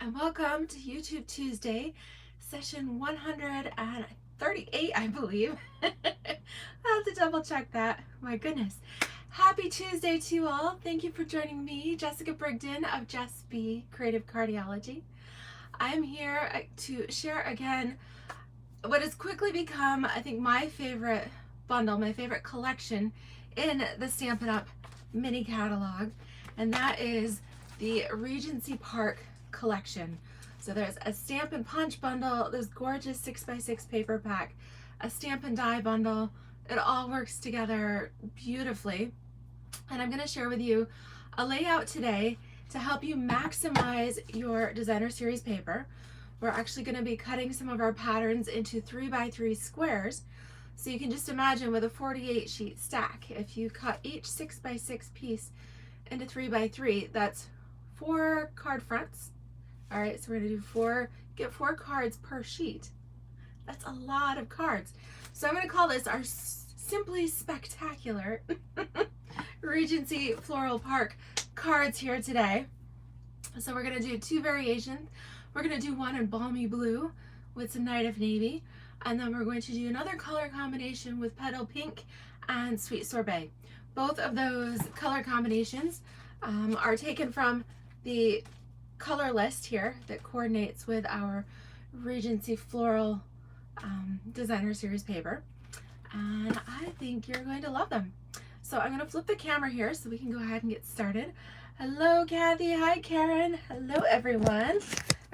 and welcome to YouTube Tuesday, session 138, I believe. I'll have to double check that. My goodness. Happy Tuesday to you all. Thank you for joining me, Jessica Brigden of DSP Creative Cardiology. I'm here to share again what has quickly become, I think, my favorite bundle, my favorite collection in the Stampin' Up! Mini catalog, and that is the Regency Park collection. So there's a stamp and punch bundle, this gorgeous 6x6 paper pack, a stamp and die bundle. It all works together beautifully. And I'm going to share with you a layout today to help you maximize your designer series paper. We're actually going to be cutting some of our patterns into 3x3 squares. So you can just imagine with a 48 sheet stack, if you cut each 6x6 piece into 3x3, that's 4 card fronts. All right, so we're gonna do get 4 cards per sheet. That's a lot of cards. So I'm gonna call this our simply spectacular Regency Floral Park cards here today. So we're gonna do 2 variations. We're gonna do one in balmy blue with some night of navy, and then we're going to do another color combination with petal pink and sweet sorbet. Both of those color combinations are taken from the color list here that coordinates with our Regency Floral designer series paper, and I think you're going to love them. So I'm going to flip the camera here so we can go ahead and get started. Hello Kathy, hi Karen, hello everyone.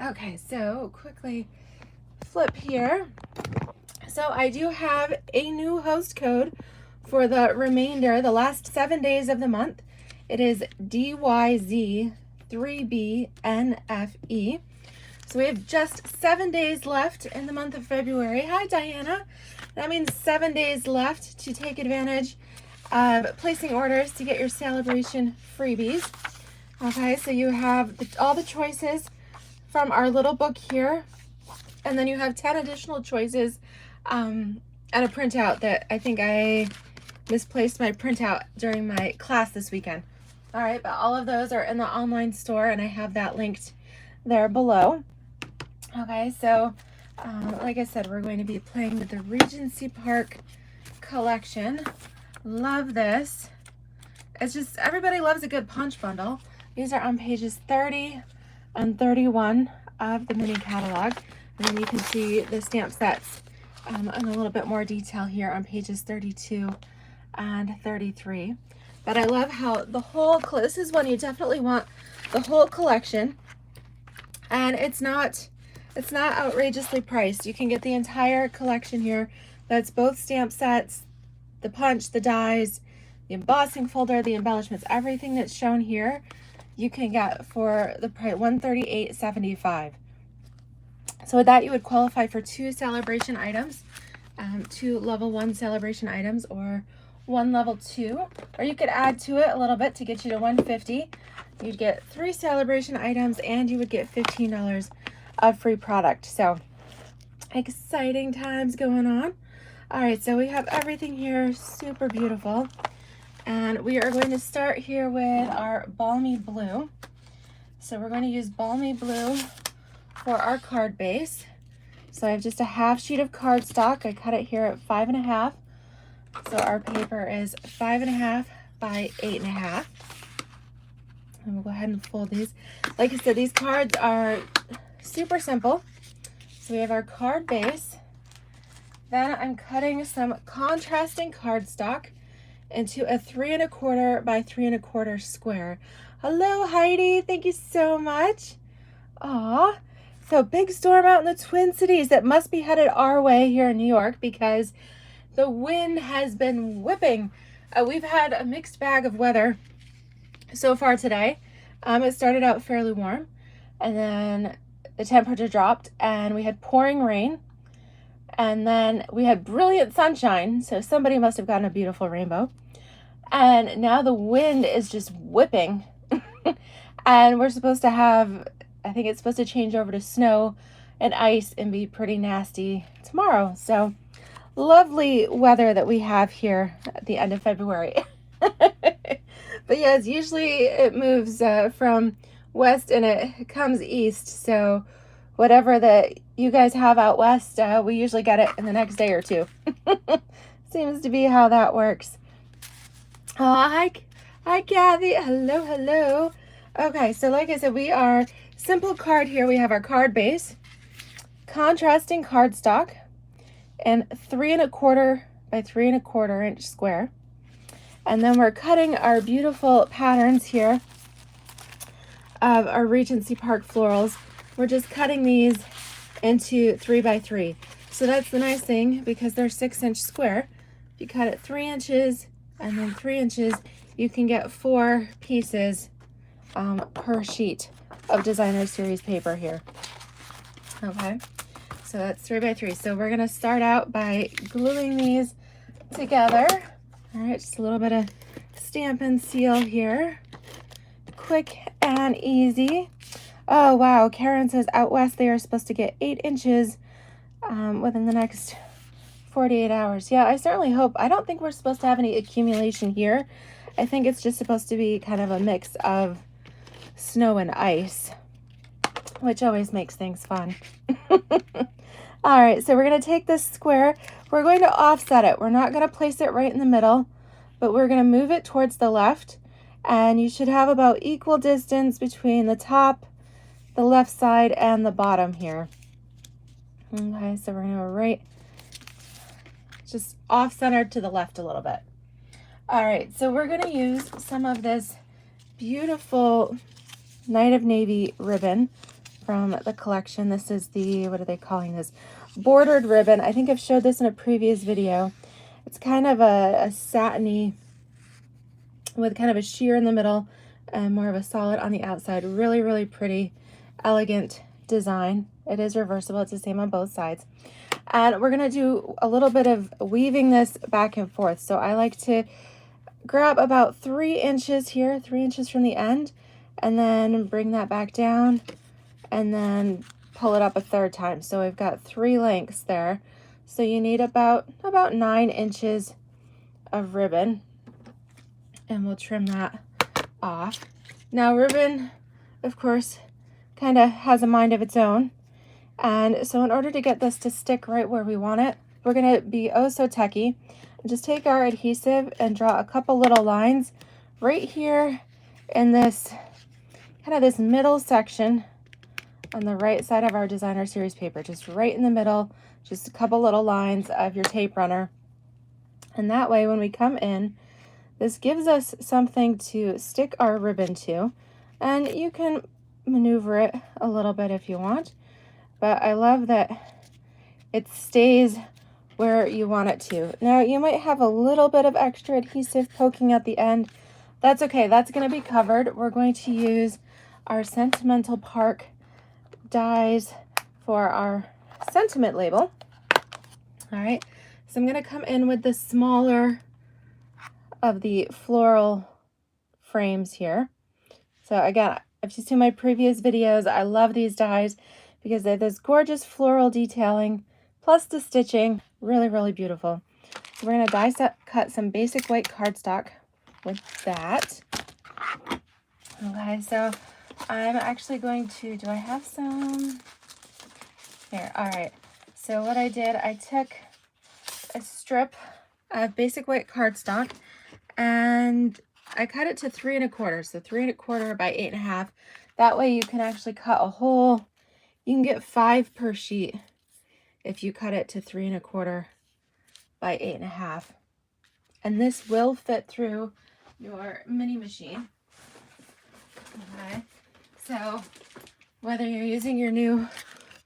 Okay, so quickly flip here. So I do have a new host code for the remainder, the last 7 days of the month. It is DYZ3BNFE. So we have just 7 days left in the month of February. Hi Diana. That means 7 days left to take advantage of placing orders to get your celebration freebies. Okay, so you have all the choices from our little book here, and then you have 10 additional choices and a printout that I think I misplaced my printout during my class this weekend. All right, but all of those are in the online store, and I have that linked there below. Okay, so like I said, we're going to be playing with the Regency Park collection. Love this. It's just, everybody loves a good punch bundle. These are on pages 30 and 31 of the mini catalog. And then you can see the stamp sets in a little bit more detail here on pages 32 and 33. But I love how the whole, this is one you definitely want the whole collection, and it's not outrageously priced. You can get the entire collection here. That's both stamp sets, the punch, the dies, the embossing folder, the embellishments, everything that's shown here you can get for the price $138.75. So with that, you would qualify for 2 celebration items, 2 level 1 celebration items, or 1 level 2, or you could add to it a little bit to get you to $150. You'd get 3 celebration items, and you would get $15 of free product. So exciting times going on. All right, so we have everything here, super beautiful, and we are going to start here with our balmy blue. So we're going to use balmy blue for our card base. So I have just a half sheet of cardstock. I cut it here at 5.5. So our paper is 5.5 by 8.5. And we'll go ahead and fold these. Like I said, these cards are super simple. So we have our card base. Then I'm cutting some contrasting cardstock into a 3.25 by 3.25 square. Hello Heidi, thank you so much. Aw. So big storm out in the Twin Cities that must be headed our way here in New York because the wind has been whipping. We've had a mixed bag of weather so far today. It started out fairly warm, and then the temperature dropped, and we had pouring rain, and then we had brilliant sunshine, so somebody must have gotten a beautiful rainbow. And now the wind is just whipping, and we're supposed to have, I think it's supposed to change over to snow and ice and be pretty nasty tomorrow. So lovely weather that we have here at the end of February. But yes, usually it moves from west and it comes east. So whatever that you guys have out west, we usually get it in the next day or two. Seems to be how that works. Oh, hi, Kathy. Hello, hello. Okay, so like I said, we are simple card here. We have our card base, contrasting cardstock, and 3 1/4 by 3 1/4 inch square. And then we're cutting our beautiful patterns here of our Regency Park florals. We're just cutting these into 3 by 3. So that's the nice thing, because they're 6-inch square. If you cut it 3 inches and then 3 inches, you can get 4 pieces per sheet of designer series paper here. Okay, so that's 3 by 3. So we're gonna start out by gluing these together. All right, just a little bit of stamp and seal here. Quick and easy. Oh wow, Karen says out west they are supposed to get 8 inches within the next 48 hours. Yeah, I certainly hope. I don't think we're supposed to have any accumulation here. I think it's just supposed to be kind of a mix of snow and ice, which always makes things fun. All right, so we're going to take this square. We're going to offset it. We're not going to place it right in the middle, but we're going to move it towards the left. And you should have about equal distance between the top, the left side, and the bottom here. Okay, so we're going to right just off-centered to the left a little bit. All right, so we're going to use some of this beautiful Night of Navy ribbon from the collection. This is the, what are they calling this? Bordered ribbon. I think I've showed this in a previous video. It's kind of a satiny with kind of a sheer in the middle and more of a solid on the outside. Really, really pretty, elegant design. It is reversible. It's the same on both sides. And we're going to do a little bit of weaving this back and forth. So I like to grab about 3 inches here, 3 inches from the end, and then bring that back down and then pull it up a third time. So we've got 3 lengths there. So you need about 9 inches of ribbon, and we'll trim that off. Now ribbon, of course, kind of has a mind of its own. And so in order to get this to stick right where we want it, we're going to be oh so techie. Just take our adhesive and draw a couple little lines right here in this kind of this middle section on the right side of our designer series paper, just right in the middle, just a couple little lines of your tape runner. And that way when we come in, this gives us something to stick our ribbon to, and you can maneuver it a little bit if you want, but I love that it stays where you want it to. Now you might have a little bit of extra adhesive poking at the end. That's okay, that's going to be covered. We're going to use our Sentimental Park dies for our sentiment label. All right, so I'm going to come in with the smaller of the floral frames here. So again, if you've seen my previous videos, I love these dies because they have this gorgeous floral detailing plus the stitching. Really, really beautiful. So we're going to cut some basic white cardstock with that. Okay, so I'm actually going to, do I have some? Here, all right. So what I did, I took a strip of basic white cardstock and I cut it to 3 1/4. So 3 1/4 by 8 1/2. That way you can actually cut a hole. You can get 5 per sheet if you cut it to 3 1/4 by 8 1/2. And this will fit through your mini machine. Okay, so whether you're using your new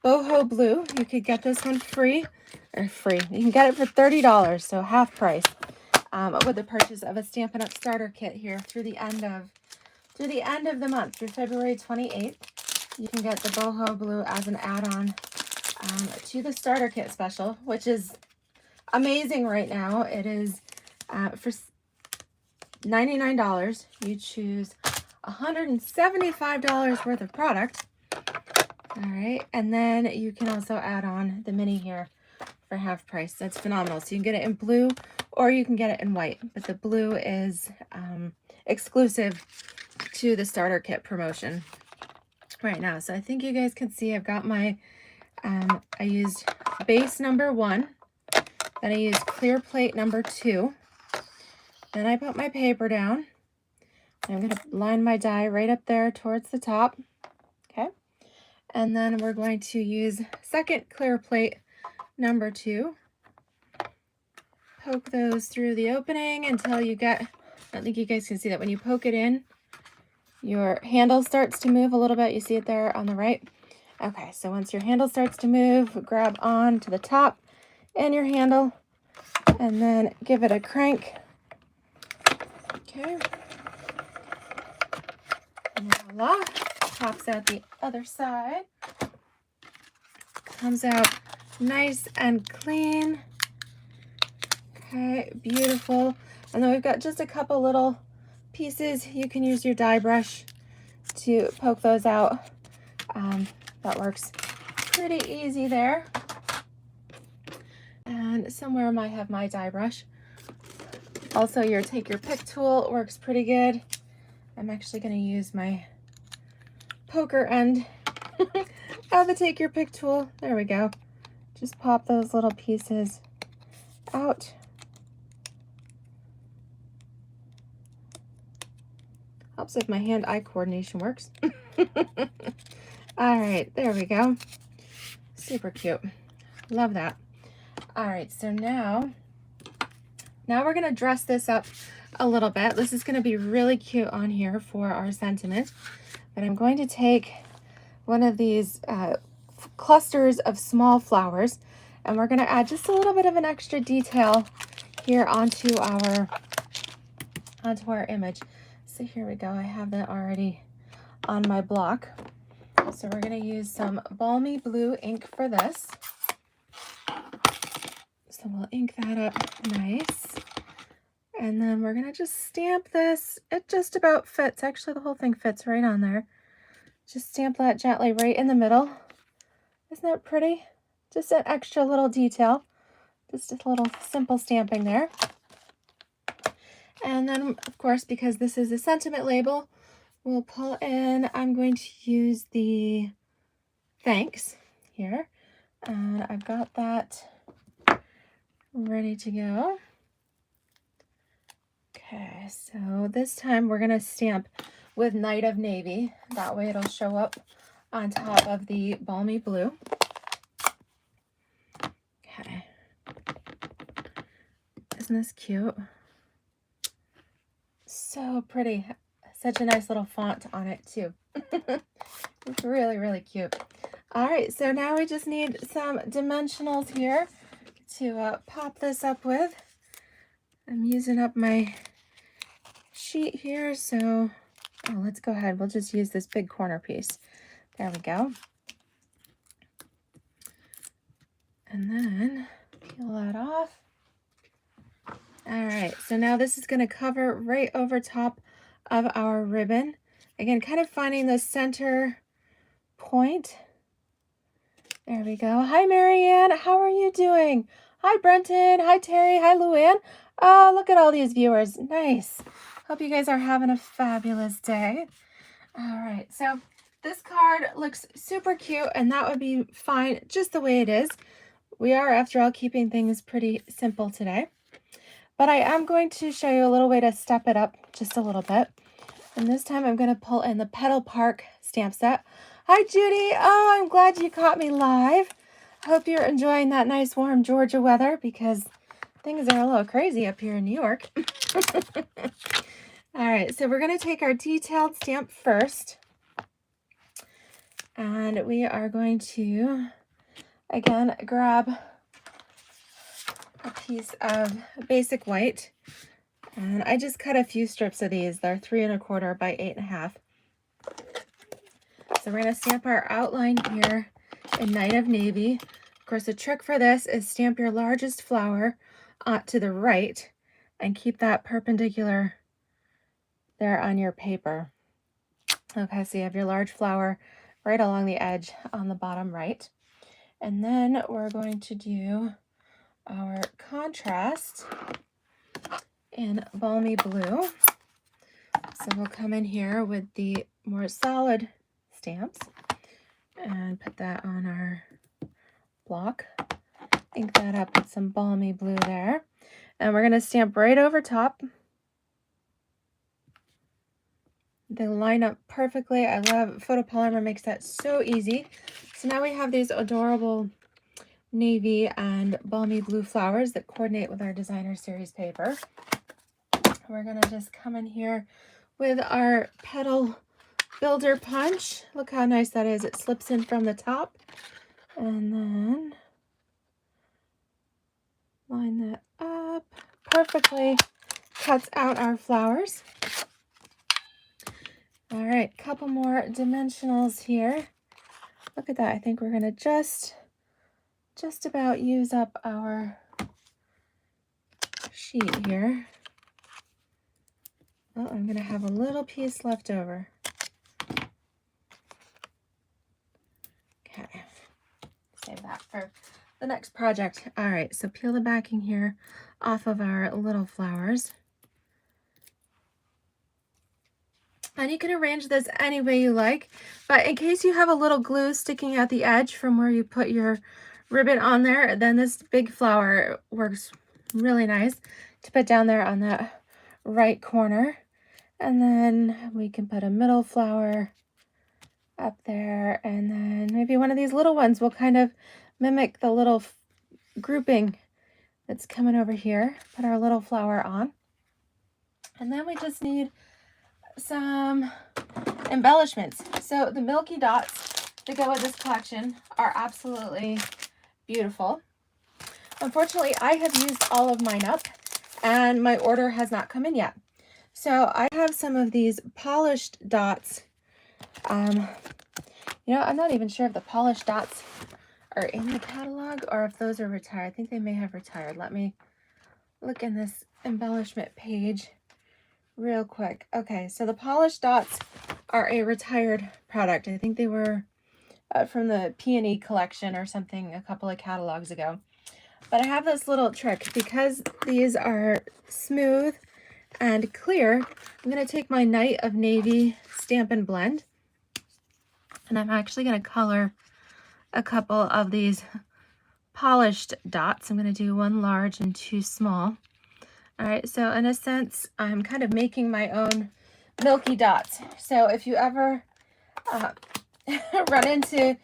boho blue, you could get this one free. You can get it for $30, so half price, with the purchase of a Stampin' Up! Starter kit here through the end of the month, through February 28th. You can get the boho blue as an add-on to the starter kit special, which is amazing right now. It is for $99. You choose $175 worth of product. All right, and then you can also add on the mini here for half price. That's phenomenal. So you can get it in blue or you can get it in white, but the blue is exclusive to the starter kit promotion. right now. So I think you guys can see I've got my, I used base number 1, then I used clear plate number 2, then I put my paper down. I'm going to line my die right up there towards the top, okay? And then we're going to use second clear plate number 2. Poke those through the opening until you get, I don't think you guys can see that, when you poke it in, your handle starts to move a little bit. You see it there on the right? Okay, so once your handle starts to move, grab on to the top and your handle, and then give it a crank. Okay. Voila. Pops out the other side. Comes out nice and clean. Okay, beautiful. And then we've got just a couple little pieces. You can use your die brush to poke those out. That works pretty easy there. And somewhere I might have my die brush. Also, your take your pick tool works pretty good. I'm actually going to use my poker end of the take your pick tool. There we go. Just pop those little pieces out. Helps if my hand-eye coordination works. All right, there we go. Super cute. Love that. All right, so now we're going to dress this up a little bit. This is going to be really cute on here for our sentiment. But I'm going to take one of these clusters of small flowers, and we're going to add just a little bit of an extra detail here onto our image. So here we go. I have that already on my block. So we're going to use some balmy blue ink for this. So we'll ink that up nice. And then we're going to just stamp this. It just about fits. Actually, the whole thing fits right on there. Just stamp that gently right in the middle. Isn't that pretty? Just an extra little detail. Just a little simple stamping there. And then, of course, because this is a sentiment label, we'll pull in, I'm going to use the thanks here. And I've got that ready to go. Okay, so this time we're going to stamp with Night of Navy. That way it'll show up on top of the balmy blue. Okay. Isn't this cute? So pretty. Such a nice little font on it too. It's really, really cute. All right, so now we just need some dimensionals here to pop this up with. I'm using up my sheet here, so let's go ahead. We'll just use this big corner piece. There we go. And then peel that off. All right, so now this is going to cover right over top of our ribbon. Again, kind of finding the center point. There we go. Hi, Marianne. How are you doing? Hi, Brenton. Hi, Terry. Hi, Luann. Oh, look at all these viewers. Nice. Hope you guys are having a fabulous day. All right, so this card looks super cute, and that would be fine just the way it is. We are, after all, keeping things pretty simple today. But I am going to show you a little way to step it up just a little bit. And this time I'm going to pull in the Petal Park stamp set. Hi, Judy. Oh, I'm glad you caught me live. Hope you're enjoying that nice warm Georgia weather, because things are a little crazy up here in New York. All right, so we're going to take our detailed stamp first. And we are going to, again, grab a piece of basic white, and I just cut a few strips of these. They're 3 1/4 by 8 1/2. So we're going to stamp our outline here in Night of Navy. Of course, the trick for this is stamp your largest flower to the right and keep that perpendicular there on your paper. Okay, so you have your large flower right along the edge on the bottom right. And then we're going to do our contrast in balmy blue. So we'll come in here with the more solid stamps and put that on our block. Ink that up with some balmy blue there. And we're going to stamp right over top. They line up perfectly. I love photopolymer, makes that so easy. So now we have these adorable navy and balmy blue flowers that coordinate with our designer series paper. We're going to just come in here with our petal builder punch. Look how nice that is. It slips in from the top. And then line that up perfectly. Cuts out our flowers. All right, couple more dimensionals here. Look at that. I think we're going to just about use up our sheet here. Oh, I'm going to have a little piece left over. Okay, save that for the next project. All right, so peel the backing here off of our little flowers. And you can arrange this any way you like, but in case you have a little glue sticking at the edge from where you put your ribbon on there, then this big flower works really nice to put down there on that right corner. And then we can put a middle flower up there, and then maybe one of these little ones will kind of mimic the little grouping that's coming over here. Put our little flower on. And then we just need some embellishments. So the milky dots that go with this collection are absolutely beautiful. Unfortunately, I have used all of mine up and my order has not come in yet. So I have some of these polished dots. You know, I'm not even sure if the polished dots are in the catalog or if those are retired. I think they may have retired. Let me look in this embellishment page real quick. Okay, so the polished dots are a retired product. I think they were from the P&E collection or something a couple of catalogs ago. But I have this little trick. Because these are smooth and clear, I'm going to take my Night of Navy Stampin' Blend, and I'm actually going to color a couple of these polished dots. I'm going to do one large and two small. All right, so in a sense, I'm kind of making my own milky dots. So if you ever run into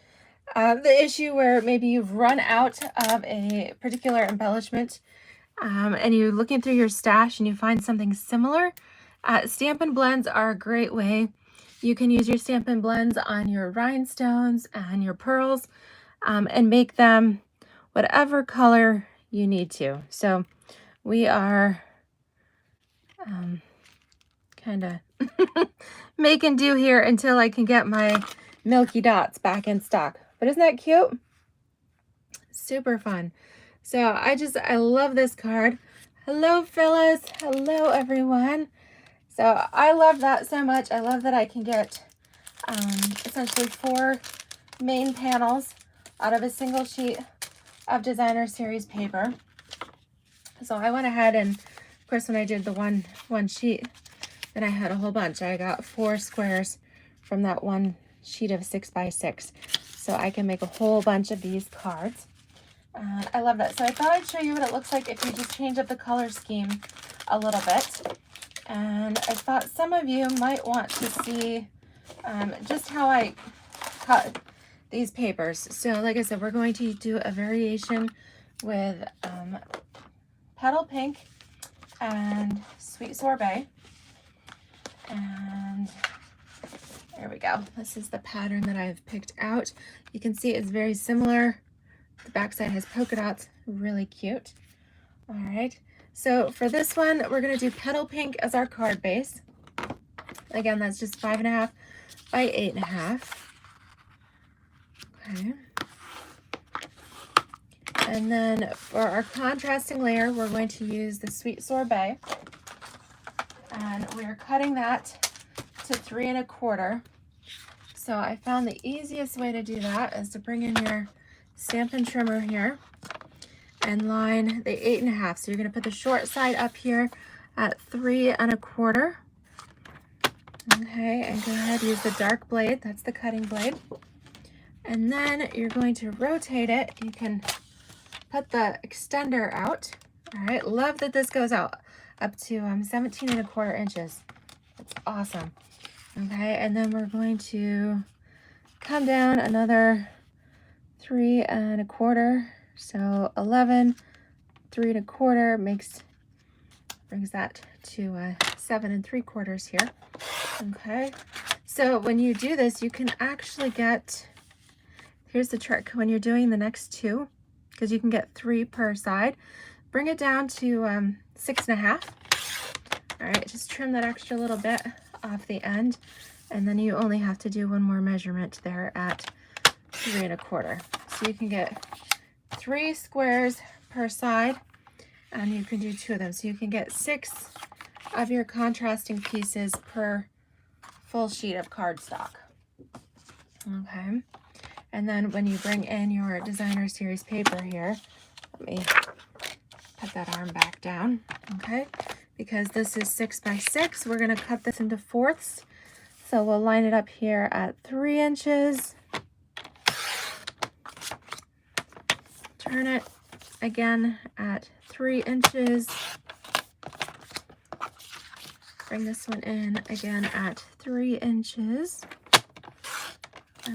the issue where maybe you've run out of a particular embellishment and you're looking through your stash and you find something similar, Stampin' Blends are a great way. You can use your Stampin' Blends on your rhinestones and your pearls and make them whatever color you need to. So we are kind of making do here until I can get my milky dots back in stock. But isn't that cute? Super fun. So I love this card. Hello, Phyllis. Hello, everyone. So I love that so much. I love that I can get essentially 4 main panels out of a single sheet of designer series paper. So I went ahead and, of course, when I did the one sheet, then I had a whole bunch. I got 4 squares from that one sheet of 6x6. So I can make a whole bunch of these cards. I love that. So I thought I'd show you what it looks like if you just change up the color scheme a little bit. And I thought some of you might want to see just how I cut these papers. So like I said, we're going to do a variation with Petal Pink and Sweet Sorbet. And there we go. This is the pattern that I've picked out. You can see it's very similar. The backside has polka dots, really cute. All right, so for this one, we're gonna do Petal Pink as our card base. Again, that's just 5.5 by 8.5. Okay. And then for our contrasting layer, we're going to use the Sweet Sorbet. And we're cutting that to 3 1/4. So I found the easiest way to do that is to bring in your Stampin' Trimmer here and line the 8.5. So you're going to put the short side up here at 3 1/4. Okay, and go ahead, use the dark blade. That's the cutting blade. And then you're going to rotate it. You can put the extender out. All right, love that this goes out up to 17¼ inches. That's awesome. Okay, and then we're going to come down another 3¼ so 11, 3¼ brings that to 7¾ here. Okay, so when you do this, you can actually get, here's the trick, when you're doing the next two, because you can get 3 per side, bring it down to 6½. All right, just trim that extra little bit off the end, and then you only have to do one more measurement there at 3¼ so you can get 3 squares per side, and you can do 2 of them, so you can get 6 of your contrasting pieces per full sheet of cardstock. Okay, and then when you bring in your designer series paper here, let me put that arm back down. Okay, because this is 6 by 6, we're going to cut this into fourths. So we'll line it up here at 3 inches. Turn it again at 3 inches. Bring this one in again at 3 inches.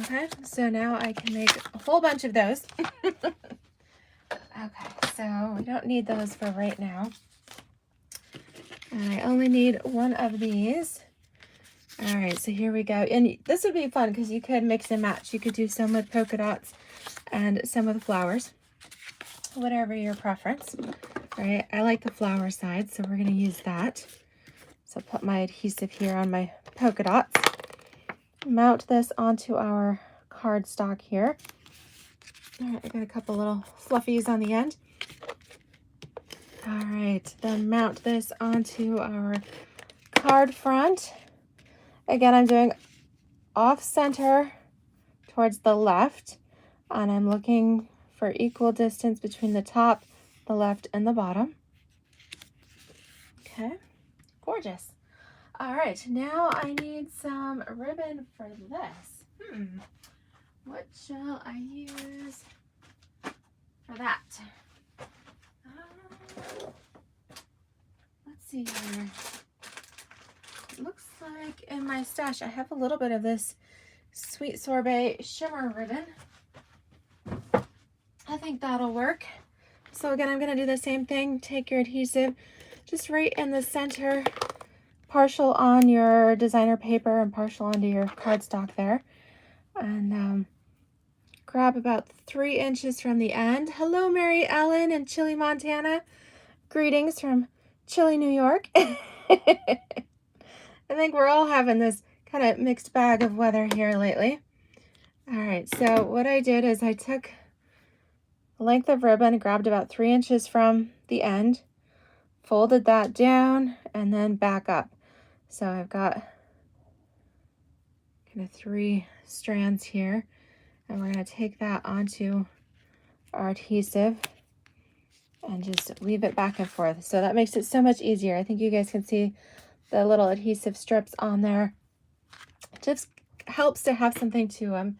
Okay, so now I can make a whole bunch of those. Okay, so we don't need those for right now. And I only need one of these. All right, so here we go. And this would be fun because you could mix and match. You could do some with polka dots and some with flowers, whatever your preference. All right, I like the flower side, so we're going to use that. So I'll put my adhesive here on my polka dots. Mount this onto our cardstock here. All right, I got a couple little fluffies on the end. All right, then mount this onto our card front. Again, I'm doing off center towards the left, and I'm looking for equal distance between the top, the left, and the bottom. Okay, gorgeous. All right, now I need some ribbon for this. What shall I use for that? Let's see here. It looks like in my stash I have a little bit of this Sweet Sorbet shimmer ribbon. I think that'll work. So again, I'm going to do the same thing. Take your adhesive just right in the center, partial on your designer paper and partial onto your cardstock there, and grab about 3 inches from the end. Hello, Mary Ellen in Chile, Montana. Greetings from Chile, New York. I think we're all having this kind of mixed bag of weather here lately. All right, so what I did is I took the length of ribbon, grabbed about 3 inches from the end, folded that down, and then back up. So I've got kind of 3 strands here, and we're going to take that onto our adhesive and just weave it back and forth. So that makes it so much easier. I think you guys can see the little adhesive strips on there. It just helps to have something to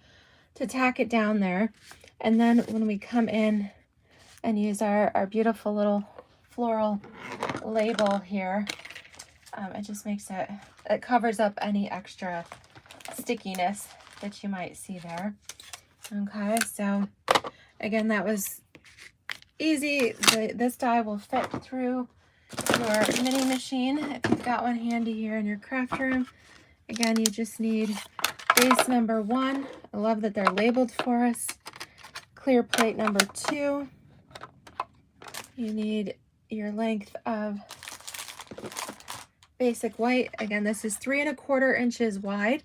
tack it down there. And then when we come in and use our beautiful little floral label here, it just makes it covers up any extra stickiness that you might see there. Okay, so again, that was easy. This die will fit through your mini machine if you've got one handy here in your craft room. Again, you just need base number 1. I love that they're labeled for us. Clear plate number 2. You need your length of basic white. Again, this is 3¼ inches wide,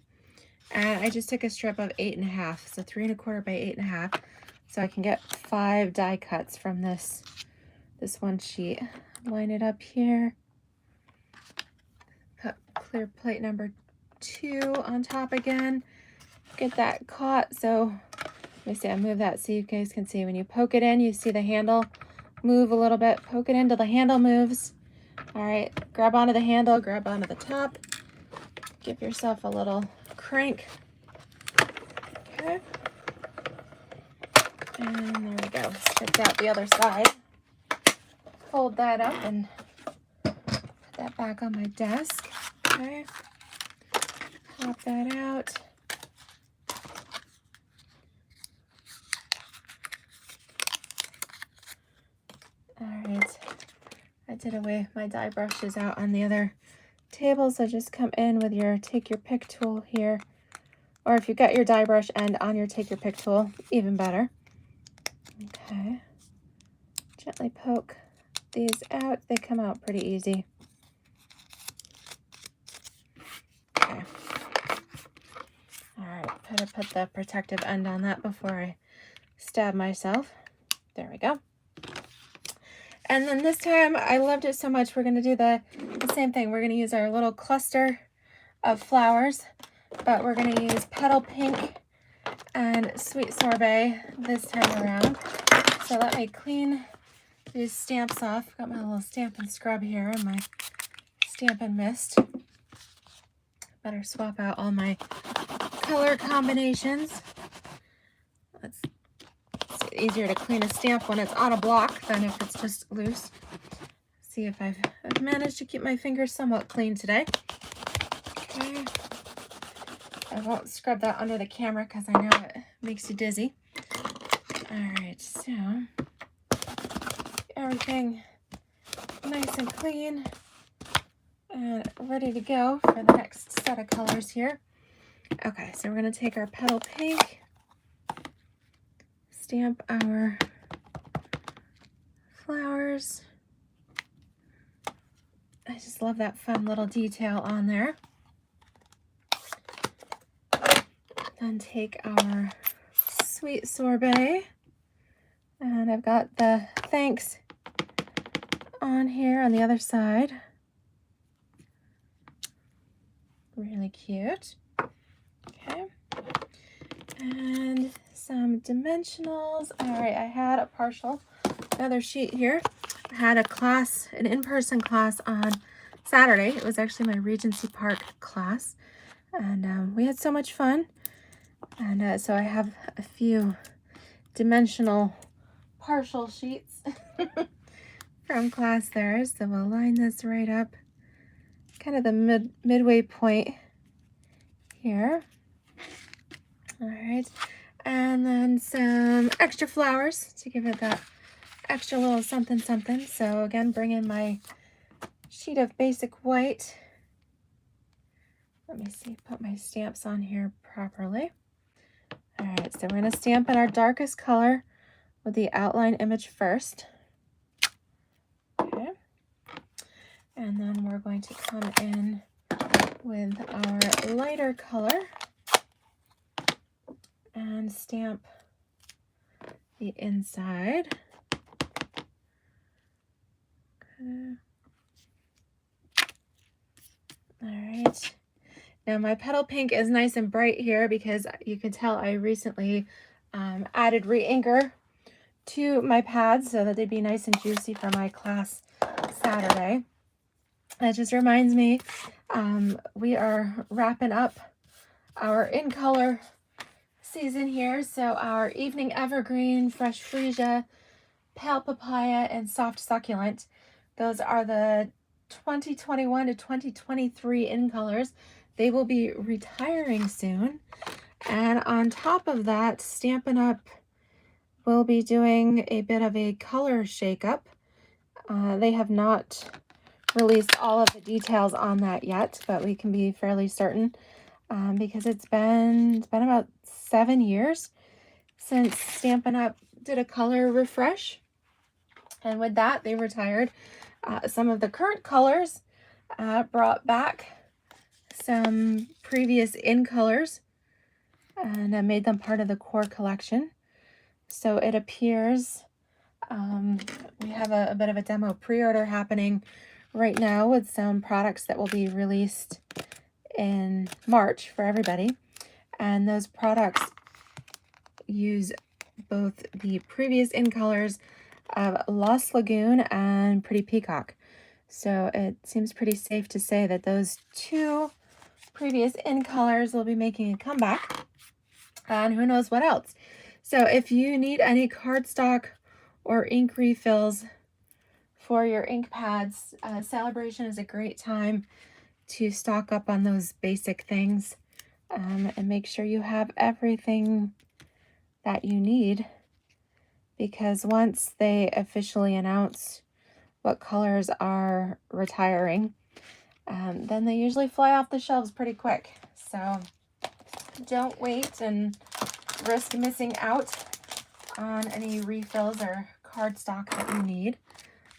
and I just took a strip of 8½, so 3¼ by 8½, so I can get 5 die cuts from this one sheet. Line it up here. Put clear plate number 2 on top again. Get that caught. So let me see, I move that so you guys can see. When you poke it in, you see the handle move a little bit. Poke it in till the handle moves. All right, grab onto the handle, grab onto the top. give yourself a little crank. Okay. And there we go. Stripped out the other side. Fold that up and put that back on my desk. Okay. Pop that out. All right. I did away my dye brushes out on the other table, so just come in with your take your pick tool here, or if you've got your dye brush end on your take your pick tool, even better. Okay, gently poke these out. They come out pretty easy. Okay. All right, put the protective end on that before I stab myself. There we go. And then this time, I loved it so much, we're going to do the same thing. We're going to use our little cluster of flowers, but we're going to use Petal Pink and Sweet Sorbet this time around. So let me clean these stamps off. Got my little stamp and scrub here and my stamp and mist. Better swap out all my color combinations. It's easier to clean a stamp when it's on a block than if it's just loose. See if I've managed to keep my fingers somewhat clean today. Okay. I won't scrub that under the camera because I know it makes you dizzy. All right, so everything nice and clean and ready to go for the next set of colors here. Okay, so we're going to take our Petal Pink, stamp our flowers. I just love that fun little detail on there. Then take our Sweet Sorbet, and I've got the thanks on here on the other side. Really cute. Okay. And some dimensionals. All right, I had a partial, another sheet here. I had a class, an in-person class on Saturday. It was actually my Regency Park class, and we had so much fun. And so I have a few dimensional partial sheets from class there. So we'll line this right up, kind of the midway point here. All right, and then some extra flowers to give it that extra little something something. So again, bring in my sheet of basic white. Let me see, put my stamps on here properly. All right, so we're going to stamp in our darkest color with the outline image first. Okay, and then we're going to come in with our lighter color and stamp the inside. Okay. All right. Now my Petal Pink is nice and bright here because you can tell I recently added re-inker to my pads so that they'd be nice and juicy for my class Saturday. That just reminds me, we are wrapping up our in-color season here. So our Evening Evergreen, Fresh Freesia, Pale Papaya, and Soft Succulent. Those are the 2021 to 2023 in colors. They will be retiring soon. And on top of that, Stampin' Up! Will be doing a bit of a color shakeup. They have not released all of the details on that yet, but we can be fairly certain because it's been about 7 years since Stampin' Up! Did a color refresh. And with that, they retired some of the current colors, brought back some previous in colors, and made them part of the core collection. So it appears we have a bit of a demo pre-order happening right now with some products that will be released in March for everybody. And those products use both the previous in colors of Lost Lagoon and Pretty Peacock. So it seems pretty safe to say that those two previous in colors will be making a comeback, and who knows what else. So if you need any cardstock or ink refills for your ink pads, Celebration is a great time to stock up on those basic things, and make sure you have everything that you need, because once they officially announce what colors are retiring, then they usually fly off the shelves pretty quick. So don't wait and risk missing out on any refills or cardstock that you need.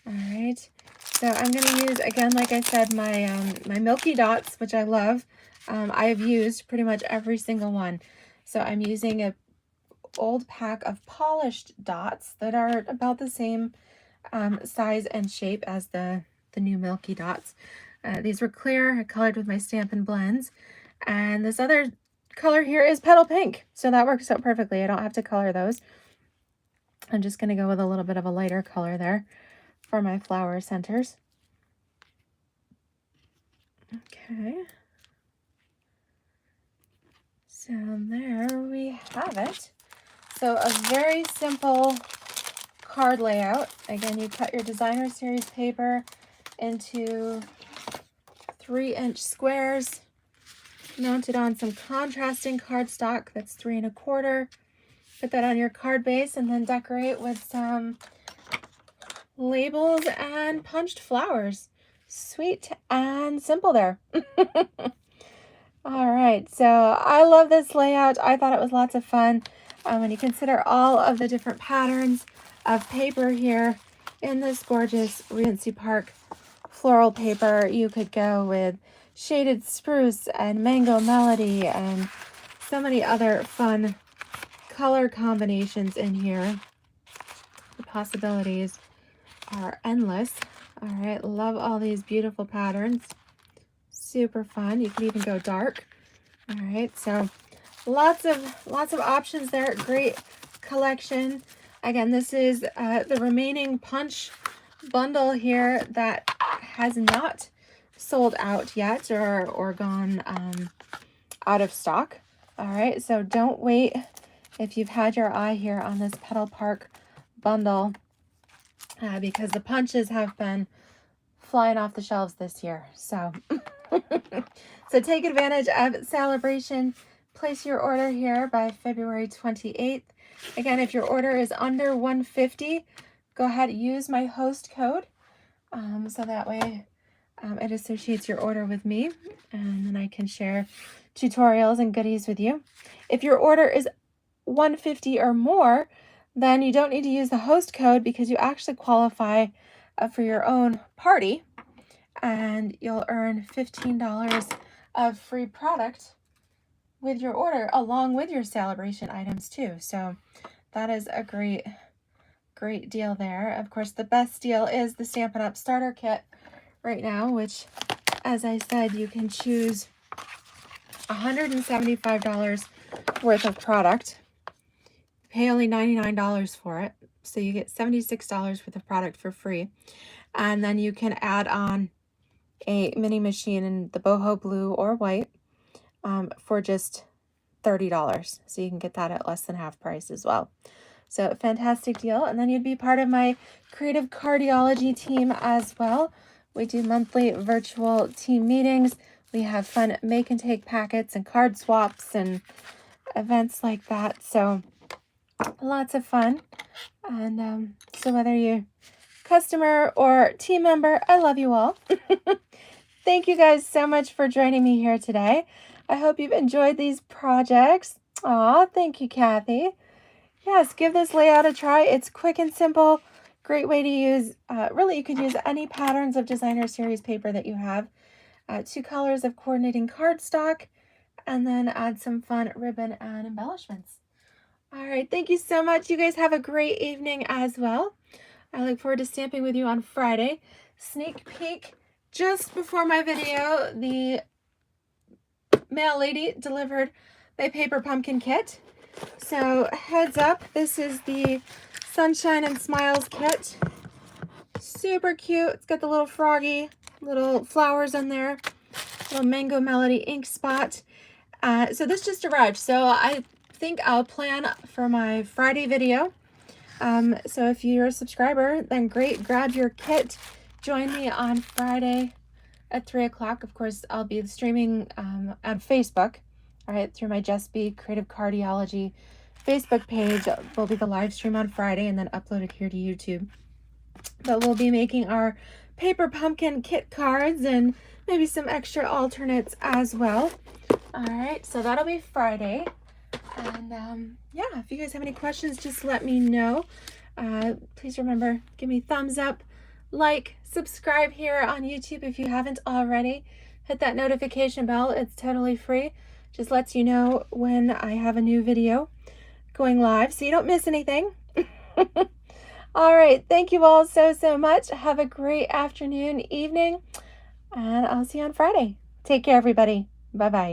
All right, so I'm going to use, again, like I said, my my Milky Dots, which I love. I have used pretty much every single one. So I'm using a old pack of polished dots that are about the same size and shape as the new Milky Dots. These were clear. I colored with my Stampin' Blends. And this other color here is Petal Pink. So that works out perfectly. I don't have to color those. I'm just going to go with a little bit of a lighter color there for my flower centers. Okay. So there we have it. So a very simple card layout. Again, you cut your designer series paper into 3-inch squares, mounted on some contrasting cardstock that's 3 1/4. Put that on your card base and then decorate with some labels and punched flowers. Sweet and simple there. All right, so I love this layout. I thought it was lots of fun. When you consider all of the different patterns of paper here in this gorgeous Regency Park floral paper, you could go with shaded spruce and mango melody and so many other fun color combinations in here. The possibilities are endless. All right, love all these beautiful patterns. Super fun. You can even go dark. All right, so lots of options there. Great collection. Again, this is the remaining punch bundle here that has not sold out yet or gone out of stock. All right, so don't wait if you've had your eye here on this Petal Park bundle, because the punches have been flying off the shelves this year. So so take advantage of Celebration. Place your order here by February 28th. Again, if your order is under $150, go ahead and use my host code, so that way it associates your order with me, and then I can share tutorials and goodies with you. If your order is $150 or more, then you don't need to use the host code, because you actually qualify for your own party, and you'll earn $15 of free product with your order, along with your Celebration items too. So that is a great deal there. Of course, the best deal is the Stampin' Up! Starter Kit right now, which, as I said, you can choose $175 worth of product. Pay only $99 for it, so you get $76 worth of product for free. And then you can add on a mini machine in the boho blue or white for just $30. So you can get that at less than half price as well. So fantastic deal. And then you'd be part of my Creative Cardiology Team as well. We do monthly virtual team meetings. We have fun make and take packets and card swaps and events like that. So lots of fun. And so whether you're customer or team member, I love you all. Thank you guys so much for joining me here today. I hope you've enjoyed these projects. Aw, thank you, Kathy. Yes, give this layout a try. It's quick and simple. Great way to use, really, you could use any patterns of designer series paper that you have. 2 colors of coordinating cardstock, and then add some fun ribbon and embellishments. All right, thank you so much. You guys have a great evening as well. I look forward to stamping with you on Friday. Sneak peek, just before my video, the mail lady delivered my paper pumpkin kit. So heads up, this is the Sunshine and Smiles kit. Super cute. It's got the little froggy, little flowers in there. little Mango Melody ink spot. So this just arrived, so I think I'll plan for my Friday video. So if you're a subscriber, then great, grab your kit, join me on Friday at 3 o'clock. Of course, I'll be streaming on Facebook, all right, through my DSP Creative Cardiology Facebook page. Will be the live stream on Friday and then uploaded here to YouTube. But we'll be making our paper pumpkin kit cards and maybe some extra alternates as well. All right, so that'll be Friday. And yeah, if you guys have any questions, just let me know. Please remember, give me thumbs up, like, subscribe here on YouTube if you haven't already. Hit that notification bell. It's totally free. Just lets you know when I have a new video going live so you don't miss anything. All right, thank you all so much. Have a great afternoon, evening, and I'll see you on Friday. Take care, everybody. Bye-bye.